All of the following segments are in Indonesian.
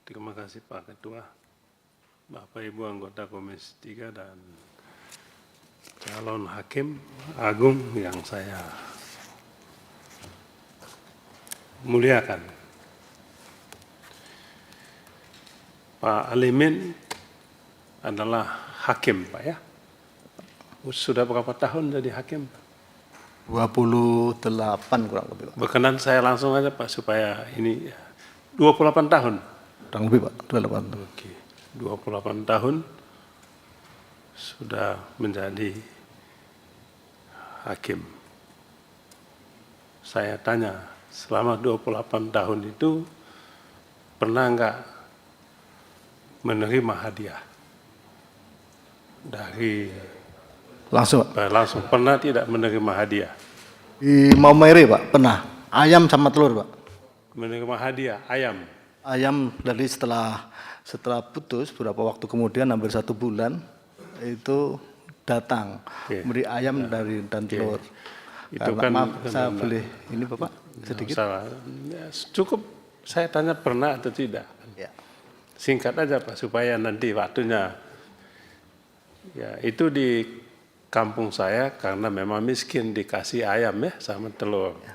Terima kasih Pak Ketua, Bapak Ibu anggota Komisi 3 dan calon Hakim Agung yang saya muliakan. Pak Alimin adalah hakim, Pak ya. Sudah berapa tahun jadi hakim? 28 kurang lebih, Pak. Berkenan saya langsung aja Pak supaya ini 28 tahun. Kurang lebih, Pak, 28. Oke, 28 tahun sudah menjadi hakim. Saya tanya, selama 28 tahun itu pernah enggak menerima hadiah dari Langsung, Pak. langsung pernah tidak menerima hadiah? Di Maumere, Pak, pernah. Ayam sama telur, Pak. Menerima hadiah ayam. Ayam dari setelah putus, beberapa waktu kemudian, hampir 1 bulan, itu datang. Oke. Beri ayam dan telur. Itu Karena, kan maaf, saya boleh ini, Bapak, sedikit? Salah. Ya, cukup saya tanya pernah atau tidak. Ya. Singkat aja Pak supaya nanti waktunya. Ya, itu di kampung saya karena memang miskin dikasih ayam ya sama telur. Ya.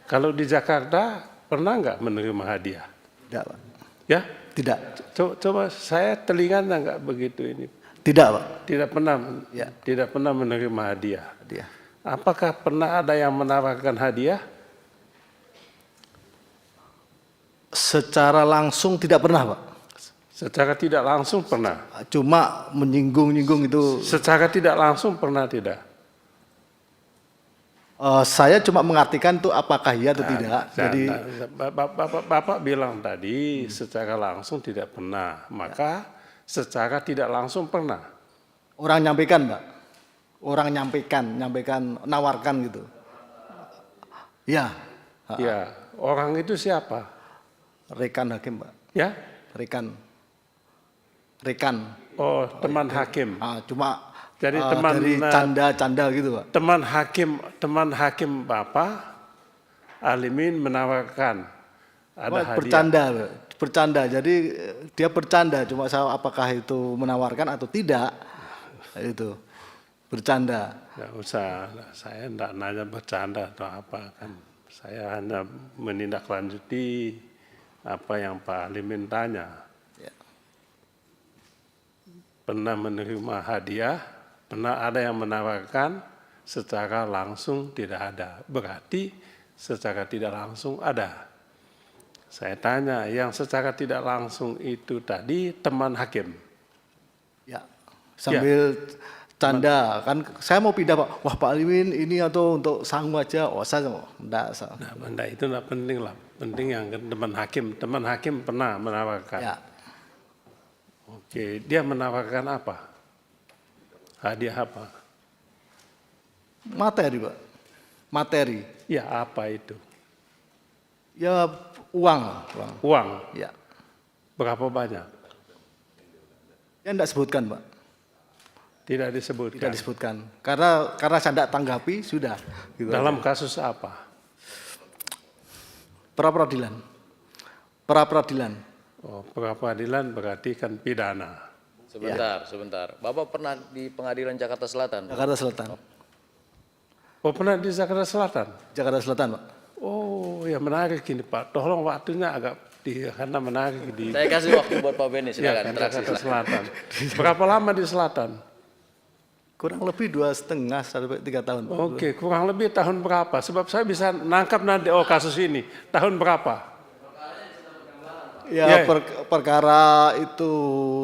Kalau di Jakarta pernah nggak menerima hadiah? Tidak, Pak. Ya? Tidak. Coba saya telinganya nggak begitu ini. Tidak, Pak. Tidak pernah, Ya. tidak pernah menerima hadiah. Hadiah. Apakah pernah ada yang menawarkan hadiah? Secara langsung tidak pernah, Pak. Secara tidak langsung pernah. Cuma menyinggung-nyinggung itu. Secara tidak langsung pernah tidak? Saya cuma mengartikan itu apakah iya atau tidak. Jadi Bapak bilang tadi secara langsung tidak pernah, maka secara tidak langsung pernah. orang nyampaikan, Pak. Orang nyampaikan, nawarkan gitu. Ya. Ya, orang itu siapa? Rekan hakim, Pak. Ya? Rekan. Oh, teman hakim. Cuma Jadi teman dari canda gitu, Pak. Teman hakim Bapak Alimin menawarkan ada hadiah. Bercanda. Jadi dia bercanda, cuma saya apakah itu menawarkan atau tidak. Itu bercanda. Nggak usah, saya enggak nanya bercanda atau apa kan. Saya hanya menindaklanjuti apa yang Pak Alimin tanya. Ya. Pernah menerima hadiah, pernah ada yang menawarkan, secara langsung tidak ada. Berarti secara tidak langsung ada. Saya tanya, yang secara tidak langsung itu tadi teman hakim. Ya. Sambil canda, kan saya mau pindah, Pak. Wah, Pak Alimin ini atau untuk sangu aja. Oh, saya enggak. Nah, itu enggak penting lah. Penting yang teman hakim pernah menawarkan. Ya. Oke, dia menawarkan apa? Hadiah apa? Materi, Pak. Materi. Ya, apa itu? Ya, uang. Uang. Ya. Berapa banyak? Ya, enggak sebutkan, Pak. Tidak disebutkan. Tidak disebutkan. Karena saya tidak tanggapi, sudah. Gitu Dalam aja. kasus apa? Pra-peradilan. Oh, pra-peradilan berarti kan pidana. Sebentar. Bapak pernah di Pengadilan Jakarta Selatan? Jakarta Selatan. Oh, pernah di Jakarta Selatan? Jakarta Selatan, Pak. Oh, ya menarik ini Pak. Tolong waktunya agak karena menarik di. Saya kasih waktu buat Pak Beni, silakan. Ya, Jakarta Selatan. Berapa lama di Selatan? Kurang lebih 2,5 sampai 3 tahun, Pak. Oke, kurang lebih tahun berapa? Sebab saya bisa nangkap nanti, kasus ini. Tahun berapa? Ya, perkara itu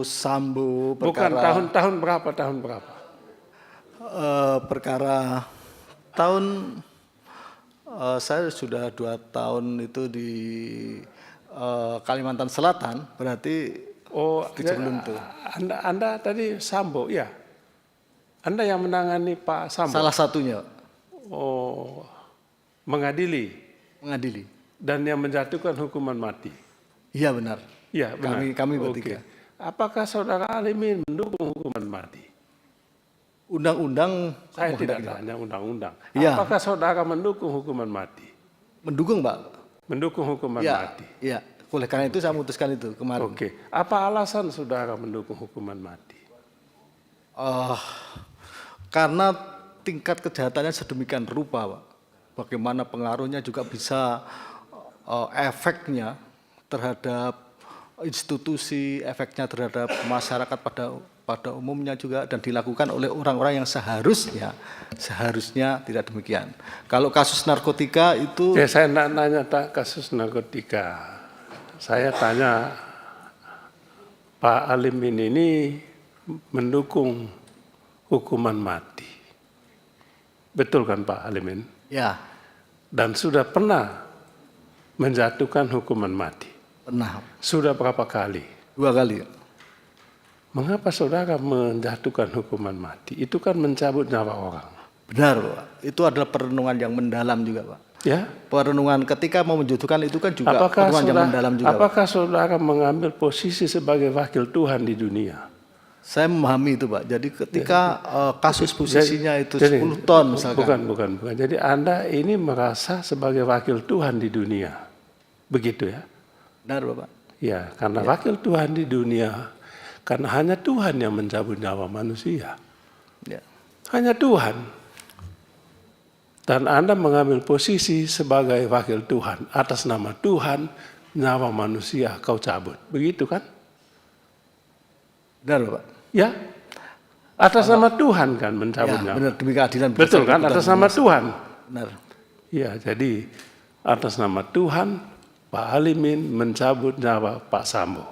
Sambo. Bukan, tahun berapa? Perkara tahun, saya sudah 2 tahun itu di Kalimantan Selatan, berarti sebelum itu. Anda tadi Sambo, ya? Anda yang menangani Pak Sambo? Salah satunya. Oh, mengadili. Dan yang menjatuhkan hukuman mati. Iya, benar. Iya, benar. Kami bertiga. Apakah saudara Alimin mendukung hukuman mati? Undang-undang. Saya tidak tanya undang-undang. Ya. Apakah saudara mendukung hukuman mati? Mendukung, Pak. Mendukung hukuman mati. Iya. Oleh karena itu saya memutuskan itu kemarin. Oke. Apa alasan saudara mendukung hukuman mati? Karena tingkat kejahatannya sedemikian rupa, Pak. Bagaimana pengaruhnya juga bisa efeknya terhadap institusi, efeknya terhadap masyarakat pada umumnya juga, dan dilakukan oleh orang-orang yang seharusnya tidak demikian. Kalau kasus narkotika itu Ya, saya tidak nanya kasus narkotika. Saya tanya, Pak Alimin ini mendukung hukuman mati. Betul kan Pak Alimin? ya Dan sudah pernah menjatuhkan hukuman mati. pernah Sudah berapa kali? 2 kali. Mengapa saudara menjatuhkan hukuman mati? Itu kan mencabut nyawa orang. Benar, Pak. Itu adalah perenungan yang mendalam juga, Pak. Ya, Perenungan ketika mau menjatuhkan itu kan juga apakah perenungan yang mendalam juga, Pak. apakah saudara mengambil posisi sebagai wakil Tuhan di dunia? Saya memahami itu, Pak. Jadi ketika kasus posisinya itu Jadi, 10 ton misalkan. Bukan. Jadi Anda ini merasa sebagai wakil Tuhan di dunia. Begitu ya? Benar, Bapak. Ya, karena wakil Tuhan di dunia, karena hanya Tuhan yang mencabut nyawa manusia. Ya. Hanya Tuhan. Dan Anda mengambil posisi sebagai wakil Tuhan. Atas nama Tuhan, nyawa manusia kau cabut. Begitu kan? Benar, Bapak. Ya. Atas nama Tuhan kan mencabut Ya, nyawa. benar, demi keadilan. Betul kan? Atas nama Tuhan. Benar. Ya, jadi atas nama Tuhan, Pak Alimin mencabut nyawa Pak Sambo.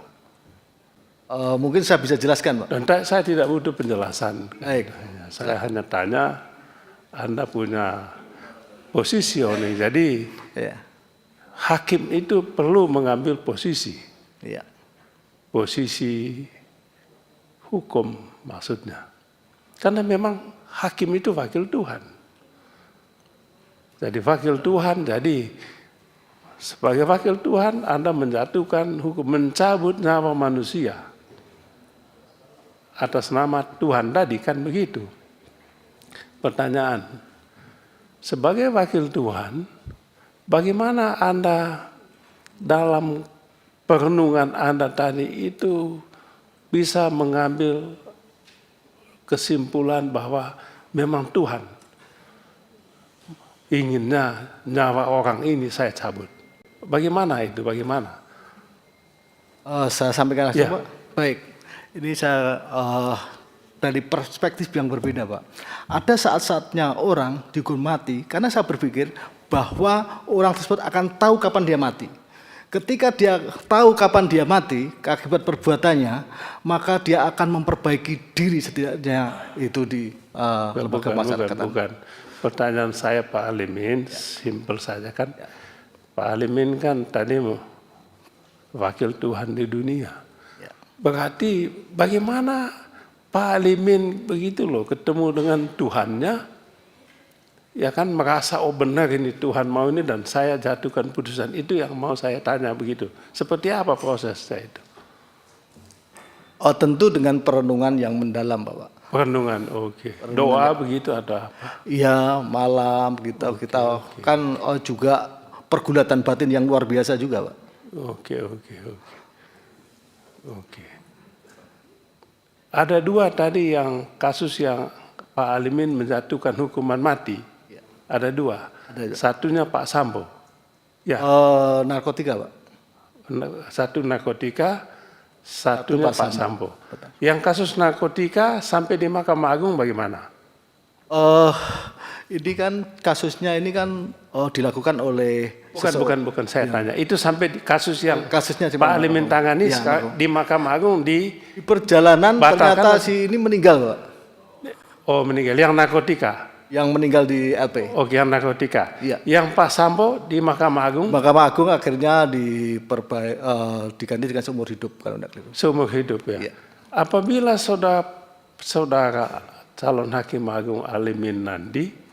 Mungkin saya bisa jelaskan, Pak. Dan saya tidak butuh penjelasan. Baik. Ya, saya hanya tanya, Anda punya positioning. Jadi Ya. hakim itu perlu mengambil posisi. Ya. Posisi hukum maksudnya. Karena memang hakim itu wakil Tuhan. Jadi wakil Tuhan, jadi sebagai wakil Tuhan Anda menjatuhkan hukum, mencabut nyawa manusia. Atas nama Tuhan tadi kan begitu. Pertanyaan, sebagai wakil Tuhan, bagaimana Anda dalam perenungan Anda tadi itu bisa mengambil kesimpulan bahwa memang Tuhan inginnya nyawa orang ini saya cabut. Bagaimana itu? Bagaimana? Saya sampaikan langsung, Ya. Pak. Baik. Ini saya dari perspektif yang berbeda, Pak. Ada saat-saatnya orang dihukum mati karena saya berpikir bahwa orang tersebut akan tahu kapan dia mati. Ketika dia tahu kapan dia mati akibat perbuatannya, maka dia akan memperbaiki diri setidaknya itu di lembaga masyarakatan. Bukan. Pertanyaan saya Pak Alimin, simpel saja kan. Pak Alimin kan tadi wakil Tuhan di dunia. Ya. Berarti bagaimana Pak Alimin begitu loh ketemu dengan Tuhannya, ya kan merasa oh benar ini Tuhan mau ini dan saya jatuhkan putusan itu yang mau saya tanya begitu. Seperti apa prosesnya itu? Oh, tentu dengan perenungan yang mendalam, Bapak. Perenungan, oke. Doa begitu ada apa? Iya, malam kita kan juga pergulatan batin yang luar biasa juga, Pak. Oke. Ada 2 tadi yang kasus yang Pak Alimin menjatuhkan hukuman mati. Ada 2. Satunya Pak Sambo. Ya. Narkotika, Pak. Satu narkotika, satunya Pak Sambo. Yang kasus narkotika sampai di Mahkamah Agung bagaimana? Ini kan kasusnya ini kan dilakukan oleh Bukan saya tanya. Itu sampai di kasus yang kasusnya di Pak Alimin tangani Ya, di Mahkamah Agung di perjalanan batalkan. ternyata si ini meninggal, Pak. Oh meninggal. Yang narkotika. Yang meninggal di LP. Oke, yang narkotika. Iya. Yang Pak Sambo di Mahkamah Agung Mahkamah Agung akhirnya diganti dengan seumur hidup kalau tidak keliru. seumur hidup ya. Iya. Apabila saudara calon hakim agung Alimin Nandi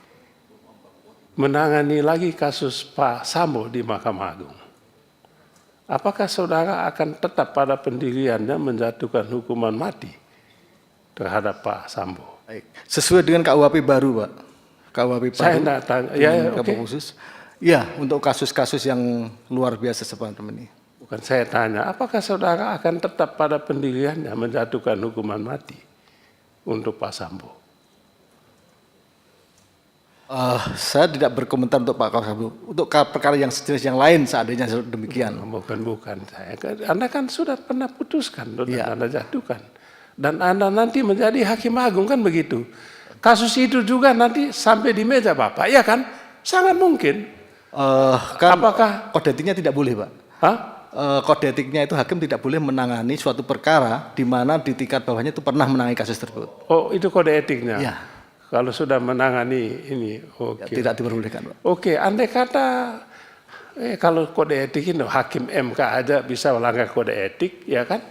menangani lagi kasus Pak Sambo di Mahkamah Agung, apakah saudara akan tetap pada pendiriannya menjatuhkan hukuman mati terhadap Pak Sambo? Baik. Sesuai dengan KUHP baru, Pak. KUHP baru. Saya tidak tanya. Ya, oke. khusus. Ya, untuk kasus-kasus yang luar biasa seperti ini. Bukan saya tanya, apakah saudara akan tetap pada pendiriannya menjatuhkan hukuman mati untuk Pak Sambo? Saya tidak berkomentar untuk Pak Sambo. Untuk perkara yang sejenis yang lain seandainya demikian. Bukan saya. Anda kan sudah pernah putuskan dan Iya. Anda jatuhkan. Dan Anda nanti menjadi hakim agung kan begitu. Kasus itu juga nanti sampai di meja Bapak, ya kan? Sangat mungkin. Kan Apakah? kode etiknya tidak boleh, Pak. Hah? Kode etiknya itu hakim tidak boleh menangani suatu perkara di mana di tingkat bawahnya itu pernah menangani kasus tersebut. Oh, itu kode etiknya. Ya, Kalau sudah menangani ini, oke. tidak diperbolehkan, Pak. Oke, andai kata kalau kode etik ini hakim MK aja bisa melanggar kode etik, ya kan?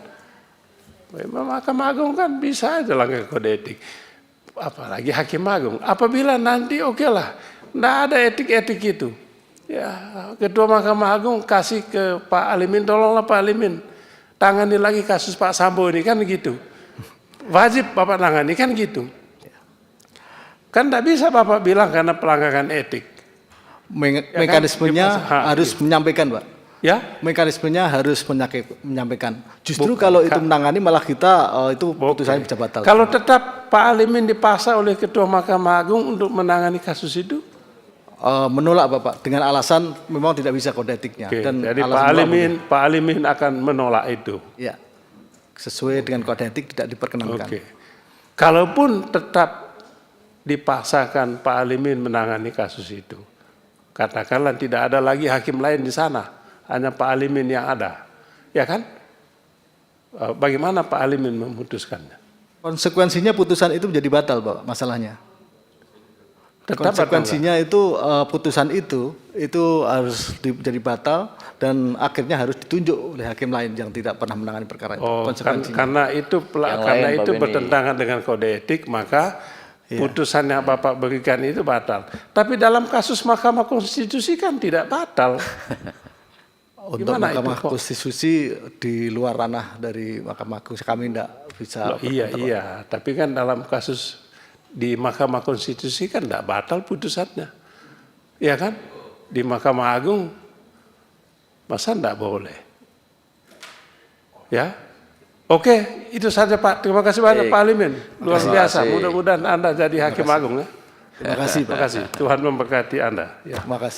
Mahkamah Agung kan bisa aja langgar kode etik. Apalagi hakim agung. Apabila nanti oke lah, nggak ada etik-etik itu. Ya, Ketua Mahkamah Agung kasih ke Pak Alimin, tolonglah Pak Alimin, tangani lagi kasus Pak Sambo ini kan gitu. Wajib Bapak tangani kan gitu. Kan tidak bisa Bapak bilang karena pelanggaran etik. kan? Mekanismenya harus Iya. menyampaikan, Pak. Ya, Mekanismenya harus menyampaikan. Justru kalau itu menangani malah kita itu putusannya bisa batal. kalau tetap Pak Alimin dipaksa oleh Ketua Mahkamah Agung untuk menangani kasus itu, Menolak, Bapak, dengan alasan memang tidak bisa kode etiknya. oke, Dan jadi alasan Pak Alimin akan menolak itu. ya, sesuai dengan kode etik tidak diperkenankan. Oke. Kalaupun tetap dipaksakan Pak Alimin menangani kasus itu, katakanlah tidak ada lagi hakim lain di sana, hanya Pak Alimin yang ada, ya kan? Bagaimana Pak Alimin memutuskannya? Konsekuensinya putusan itu menjadi batal, Pak, masalahnya. Tetap Konsekuensinya itu putusan itu harus jadi batal dan akhirnya harus ditunjuk oleh hakim lain yang tidak pernah menangani perkara itu. Oh, Konsekuensinya. karena itu lain, Pak Beni. bertentangan dengan kode etik, maka putusan yang Bapak berikan itu batal. Tapi dalam kasus Mahkamah Konstitusi kan tidak batal. Untuk Gimana itu Mahkamah kok? Konstitusi di luar ranah dari Mahkamah Konstitusi kami tidak bisa. Loh, iya, tapi kan dalam kasus di Mahkamah Konstitusi kan tidak batal putusannya, ya kan? Di Mahkamah Agung masa tidak boleh, ya? Oke, itu saja Pak. Terima kasih banyak Pak Alimin, luar Terima biasa. kasih. Mudah-mudahan Anda jadi hakim agung ya. Terima kasih, Pak. Terima kasih. Tuhan memberkati Anda. Ya. Terima kasih.